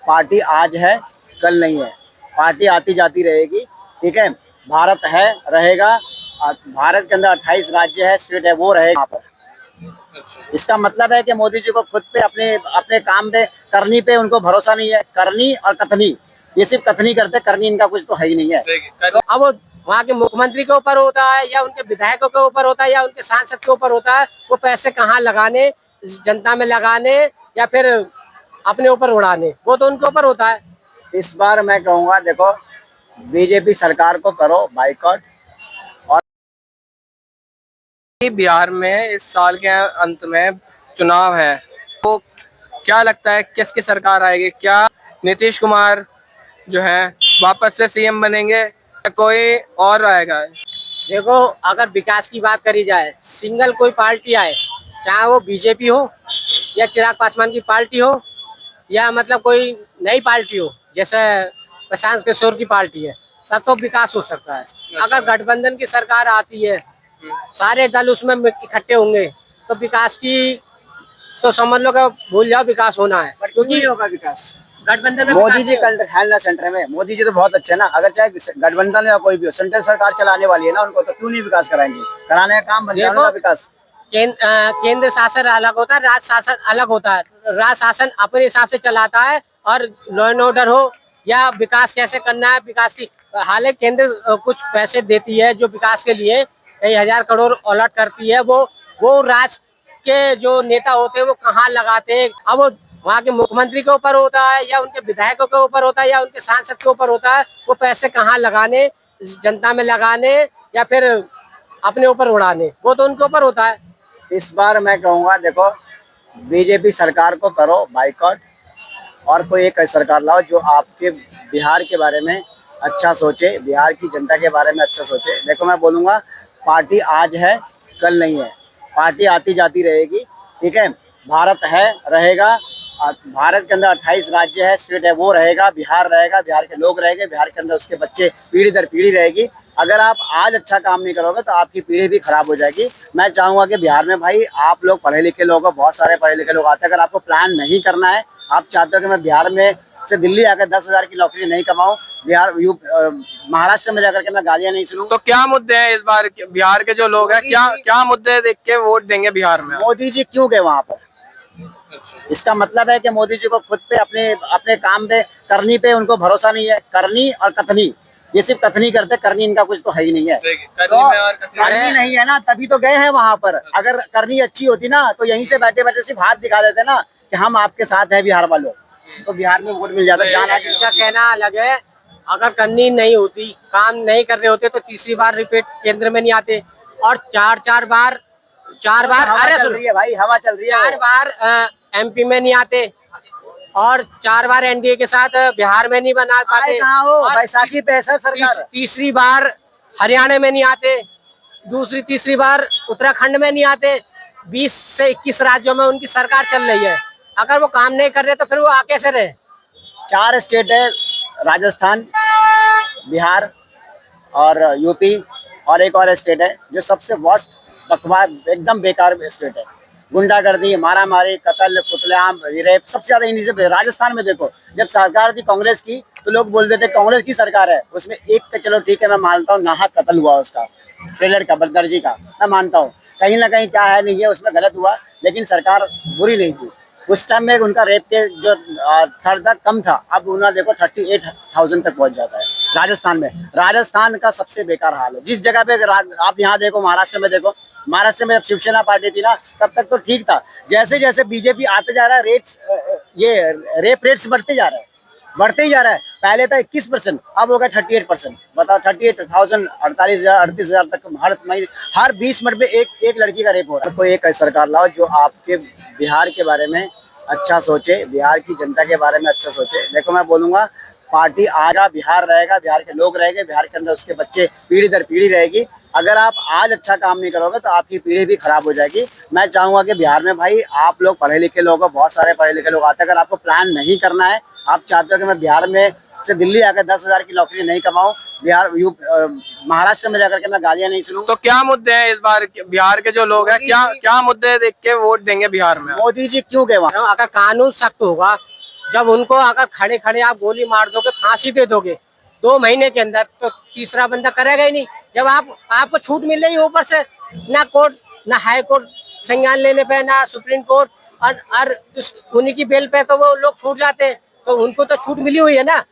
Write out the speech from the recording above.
Party आज है, कल नहीं है। पार्टी आती जाती रहेगी, ठीक है। भारत है, रहेगा। भारत के अंदर 28 राज्य है, स्टेट है, वो रहेगा यहाँ पर। इसका मतलब है कि मोदी जी को खुद पे अपने अपने काम पे करनी पे उनको भरोसा नहीं है। करनी और कथनी, ये सिर्फ कथनी करते, करनी इनका कुछ तो है ही नहीं है। अब वो वहाँ के मुख्यमंत्री के ऊपर होता है या उनके विधायकों के ऊपर होता है या उनके सांसद के ऊपर होता है, वो पैसे कहाँ लगाने, जनता में लगाने या फिर अपने ऊपर उड़ाने, वो तो उनके ऊपर होता है। इस बार मैं कहूँगा, देखो, बीजेपी सरकार को करो बाइकआउट। और बिहार में इस साल के अंत में चुनाव है, तो क्या लगता है किसकी सरकार आएगी? क्या नीतीश कुमार जो है वापस से सीएम बनेंगे या कोई और आएगा? देखो, अगर विकास की बात करी जाए, सिंगल कोई पार्टी आए, चाहे वो बीजेपी हो या चिराग पासवान की पार्टी हो या मतलब कोई नई पार्टी हो, जैसे प्रशांत किशोर की पार्टी है, तब तो विकास हो सकता है। अगर गठबंधन की सरकार आती है, सारे दल उसमें इकट्ठे होंगे, तो विकास की तो समझ लो कि भूल जाओ, विकास होना है। क्योंकि होगा विकास, गठबंधन में मोदी जी कल है ना सेंटर में। मोदी जी तो बहुत अच्छे हैं ना। अगर चाहे गठबंधन या कोई भी हो, सेंट्रल सरकार चलाने वाली है ना, उनको तो क्यों नहीं विकास कराएंगे? कराने का काम बन जाएगा विकास। केंद्र शासन अलग होता है, राज्य शासन अलग होता है। राज्य शासन अपने हिसाब से चलाता है, और लॉ एंड ऑर्डर हो या विकास कैसे करना है, विकास की हालांकि केंद्र कुछ पैसे देती है जो विकास के लिए कई हजार करोड़ अलॉट करती है, वो राज्य के जो नेता होते हैं वो कहाँ लगाते हैं। अब वो वहाँ के मुख्यमंत्री के ऊपर होता है या उनके विधायकों के ऊपर होता है या उनके सांसद के ऊपर होता है, वो पैसे कहाँ लगाने, जनता में लगाने या फिर अपने ऊपर उड़ाने, वो तो उनके ऊपर होता है। इस बार मैं कहूँगा, देखो, बीजेपी सरकार को करो बाइकआउट और कोई एक सरकार लाओ जो आपके बिहार के बारे में अच्छा सोचे, बिहार की जनता के बारे में अच्छा सोचे। देखो, मैं बोलूँगा, पार्टी आज है, कल नहीं है। पार्टी आती जाती रहेगी, ठीक है। भारत है, रहेगा। भारत के अंदर 28 राज्य है, स्टेट है, वो रहेगा। बिहार रहेगा, बिहार के लोग रहेंगे, बिहार के अंदर उसके बच्चे पीढ़ी दर पीढ़ी रहेगी। अगर आप आज अच्छा काम नहीं करोगे तो आपकी पीढ़ी भी खराब हो जाएगी। मैं चाहूँगा कि बिहार में भाई आप लोग पढ़े लिखे लोग हो, बहुत सारे पढ़े लिखे लोग आते हैं। अगर आपको प्लान नहीं करना है, आप चाहते हो कि मैं बिहार में से दिल्ली आकर 10,000 की नौकरी नहीं कमाऊँ, महाराष्ट्र में जाकर के मैं गालियाँ नहीं सुनूं, तो क्या मुद्दे हैं इस बार बिहार के जो लोग हैं, क्या मुद्दे देख के वोट देंगे बिहार में? मोदी जी क्यों गए वहाँ पर? इसका मतलब है कि मोदी जी को खुद पे अपने अपने काम पे करनी पे उनको भरोसा नहीं है। करनी और कथनी, ये सिर्फ कथनी करते, करनी इनका कुछ तो है ही नहीं है। तो करनी नहीं है ना, तभी तो गए हैं वहाँ पर। अगर करनी अच्छी होती ना तो यहीं से बैठे बैठे सिर्फ हाथ दिखा देते ना कि हम आपके साथ हैं बिहार वालों, तो बिहार में वोट मिल जाता। इसका कहना अलग है, अगर करनी नहीं होती, काम नहीं कर रहे होते तो तीसरी बार रिपीट केंद्र में नहीं आते, और चार बार अरे चल रही है भाई, हवा चल रही है। 4 बार एमपी में नहीं आते, और 4 बार एनडीए के साथ बिहार में नहीं बना पाते, बैसाखी पे ऐसा सरकार। तीसरी बार हरियाणा में नहीं आते, तीसरी बार उत्तराखंड में नहीं आते। 20 से 21 राज्यों में उनकी सरकार चल रही है। अगर वो काम नहीं कर रहे तो फिर वो आ कैसे रहे? 4 स्टेट है, राजस्थान, बिहार और यूपी, और एक और स्टेट है जो सबसे वर्स्ट, बकवास, एकदम बेकार स्टेट है। गुंडागर्दी, मारामारी, कत्ल, कुतलेआम, रेप सबसे ज्यादा इन्हीं से। राजस्थान में देखो, जब सरकार थी कांग्रेस की तो लोग बोलते थे कांग्रेस की सरकार है, उसमें एक का चलो ठीक है, मैं मानता हूँ, नाहक कत्ल हुआ उसका, ट्रेलर का, बदतर्जी का, मैं मानता हूँ। कहीं ना कहीं क्या है, नहीं है, उसमें गलत हुआ, लेकिन सरकार बुरी नहीं थी। उस टाइम में उनका रेप के जो थर्ड तक कम था, अब उन्होंने देखो 38,000 तक पहुंच जाता है राजस्थान में। राजस्थान का सबसे बेकार हाल है। जिस जगह पे आप यहाँ देखो, महाराष्ट्र में देखो, महाराष्ट्र में जब शिवसेना पार्टी थी ना तब तक तो ठीक था। जैसे जैसे बीजेपी आते जा रहा है, रेट्स, ये रेप रेट्स बढ़ते जा रहे हैं, बढ़ते ही जा रहा है। पहले था 21%, अब हो गया 38%। बताओ, 38,000, 48,000, 38,000 तक हर महीने, हर 20 मिनट में एक लड़की का रेप हो रहा है। कोई एक सरकार लाओ जो आपके बिहार के बारे में अच्छा सोचे, बिहार की जनता के बारे में अच्छा सोचे। देखो, मैं बोलूँगा, पार्टी आएगा, बिहार रहेगा, बिहार के लोग रहेंगे, बिहार के अंदर उसके बच्चे पीढ़ी दर पीढ़ी रहेगी। अगर आप आज अच्छा काम नहीं करोगे तो आपकी पीढ़ी भी खराब हो जाएगी। मैं चाहूँगा कि बिहार में भाई आप लोग पढ़े लिखे लोग हो, बहुत सारे पढ़े लिखे लोग आते हैं। अगर आपको प्लान नहीं करना है, आप चाहते हो कि मैं बिहार में से दिल्ली आकर 10,000 की नौकरी नहीं कमाऊं, महाराष्ट्र में जाकर के मैं गालियां नहीं सुनूं, तो क्या मुद्दे हैं इस बार बिहार के जो लोग हैं, क्या मुद्दे देख के वोट देंगे बिहार में? मोदी जी क्यों गए वहाँ? अगर कानून सख्त होगा, जब उनको अगर खड़े खड़े आप गोली मार दोगे, फांसी दे दोगे 2 महीने के अंदर, तो तीसरा बंदा करेगा ही नहीं। जब आपको छूट मिल रही है ऊपर से, ना कोर्ट, ना हाई कोर्ट संज्ञान लेने पे, ना सुप्रीम कोर्ट, और उन्हीं की बेल पे तो वो लोग छूट जाते हैं, तो उनको तो छूट मिली हुई है ना।